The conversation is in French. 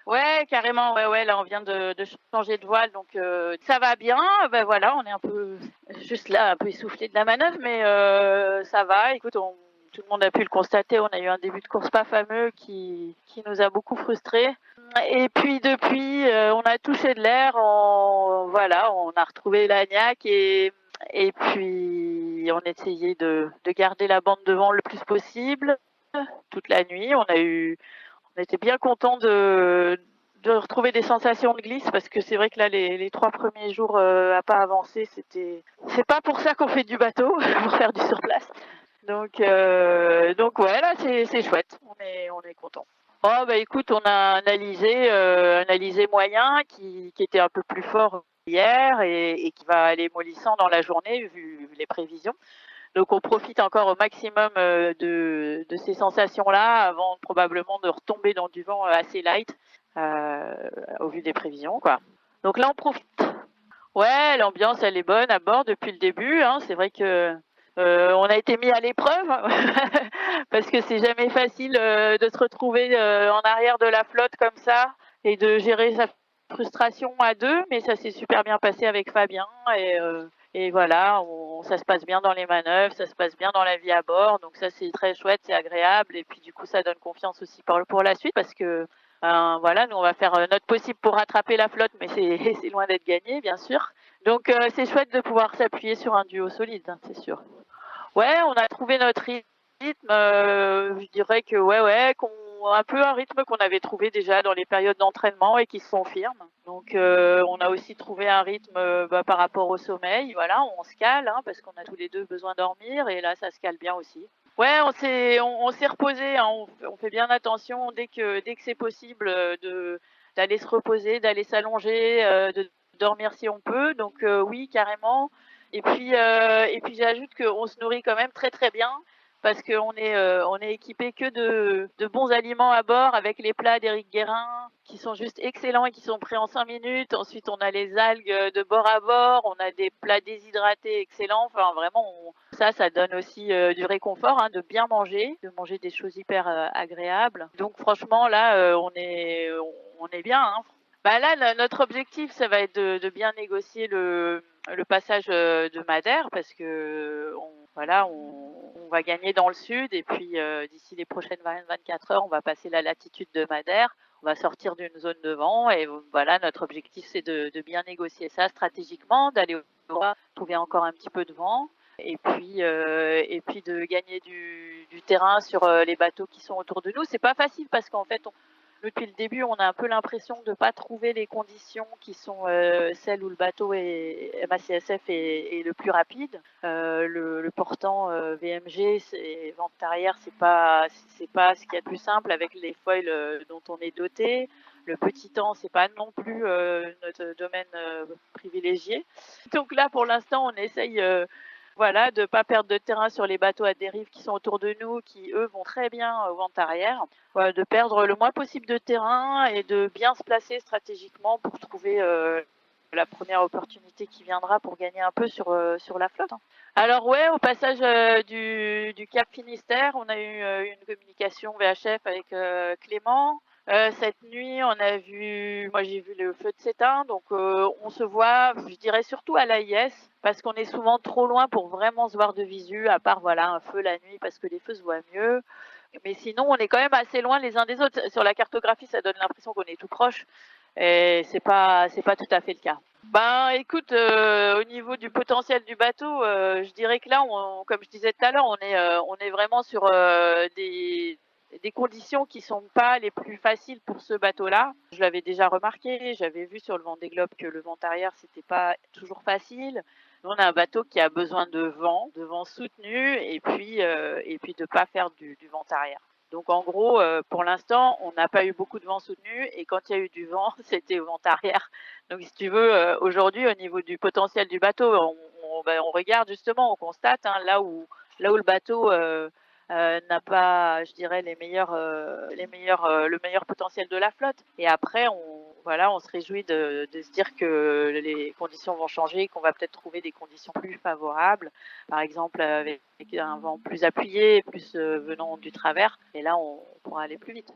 Ouais, carrément, ouais, ouais, là, on vient de changer de voile, donc ça va bien. Ben voilà, on est un peu juste là, un peu essoufflé de la manœuvre, mais ça va. Écoute, tout le monde a pu le constater, on a eu un début de course pas fameux qui nous a beaucoup frustrés. Et puis depuis, on a touché de l'air, voilà, on a retrouvé l'agnac et puis on essayait de garder la bande devant le plus possible toute la nuit. On était bien content de retrouver des sensations de glisse parce que c'est vrai que là les 3 premiers jours à pas avancer, c'est pas pour ça qu'on fait du bateau, pour faire du surplace. Donc ouais, là c'est chouette, on est content. Oh bah écoute, on a un alizé moyen qui était un peu plus fort hier et qui va aller mollissant dans la journée vu les prévisions. Donc on profite encore au maximum de ces sensations-là avant probablement de retomber dans du vent assez light euh, au vu des prévisions, quoi. Donc là on profite. Ouais, l'ambiance elle est bonne à bord depuis le début, hein. C'est vrai que on a été mis à l'épreuve parce que c'est jamais facile de se retrouver en arrière de la flotte comme ça et de gérer sa frustration à deux, mais ça s'est super bien passé avec Fabien et voilà, ça se passe bien dans les manœuvres, ça se passe bien dans la vie à bord, donc ça c'est très chouette, c'est agréable et puis du coup ça donne confiance aussi pour la suite parce que voilà, nous on va faire notre possible pour rattraper la flotte, mais c'est loin d'être gagné bien sûr. Donc c'est chouette de pouvoir s'appuyer sur un duo solide, hein, c'est sûr. Ouais, on a trouvé notre rythme. Je dirais que ouais, un peu un rythme qu'on avait trouvé déjà dans les périodes d'entraînement et qui se confirme. Donc on a aussi trouvé un rythme par rapport au sommeil. Voilà, on se cale hein, parce qu'on a tous les deux besoin de dormir et là ça se cale bien aussi. Ouais, on s'est reposé. Hein, on fait bien attention dès que c'est possible d'aller se reposer, d'aller s'allonger, de dormir si on peut. Donc oui, carrément. Et puis j'ajoute qu'on se nourrit quand même très très bien parce qu'on est équipé que de bons aliments à bord avec les plats d'Éric Guérin qui sont juste excellents et qui sont prêts en 5 minutes. Ensuite, on a les algues de bord à bord, on a des plats déshydratés excellents. Enfin, vraiment, ça donne aussi du réconfort hein, de bien manger, de manger des choses hyper agréables. Donc franchement, là, on est bien. Hein. Bah là, notre objectif, ça va être de bien négocier le passage de Madère parce que voilà, on va gagner dans le sud et puis d'ici les prochaines 24 heures, on va passer la latitude de Madère. On va sortir d'une zone de vent et voilà, notre objectif, c'est de bien négocier ça stratégiquement, d'aller au nord, trouver encore un petit peu de vent et puis de gagner du terrain sur les bateaux qui sont autour de nous. C'est pas facile parce qu'en fait, depuis le début, on a un peu l'impression de ne pas trouver les conditions qui sont celles où le bateau MACSF est le plus rapide. Le portant VMG, vente arrière, c'est pas ce qu'il y a de plus simple avec les foils dont on est doté. Le petit temps, c'est pas non plus notre domaine privilégié. Donc là, pour l'instant, on essaye voilà, de ne pas perdre de terrain sur les bateaux à dérive qui sont autour de nous, qui eux vont très bien au vent arrière. Voilà, de perdre le moins possible de terrain et de bien se placer stratégiquement pour trouver la première opportunité qui viendra pour gagner un peu sur la flotte. Hein. Alors ouais, au passage du Cap Finistère, on a eu une communication VHF avec Clément. Cette nuit, moi j'ai vu le feu de s'éteindre, donc on se voit, je dirais surtout à l'AIS, parce qu'on est souvent trop loin pour vraiment se voir de visu, à part voilà un feu la nuit, parce que les feux se voient mieux. Mais sinon, on est quand même assez loin les uns des autres. Sur la cartographie, ça donne l'impression qu'on est tout proche, et c'est pas tout à fait le cas. Ben, écoute, au niveau du potentiel du bateau, je dirais que là, comme je disais tout à l'heure, on est vraiment sur des conditions qui sont pas les plus faciles pour ce bateau-là. Je l'avais déjà remarqué, j'avais vu sur le Vendée Globe que le vent arrière, c'était pas toujours facile. Nous, on a un bateau qui a besoin de vent soutenu, et puis de pas faire du vent arrière. Donc en gros, pour l'instant, on n'a pas eu beaucoup de vent soutenu, et quand il y a eu du vent, c'était au vent arrière. Donc si tu veux, aujourd'hui, au niveau du potentiel du bateau, on regarde justement, on constate hein, là où le bateau n'a pas, je dirais, le meilleur potentiel de la flotte. Et après, on se réjouit de se dire que les conditions vont changer, et qu'on va peut-être trouver des conditions plus favorables, par exemple avec un vent plus appuyé, plus venant du travers. Et là, on pourra aller plus vite.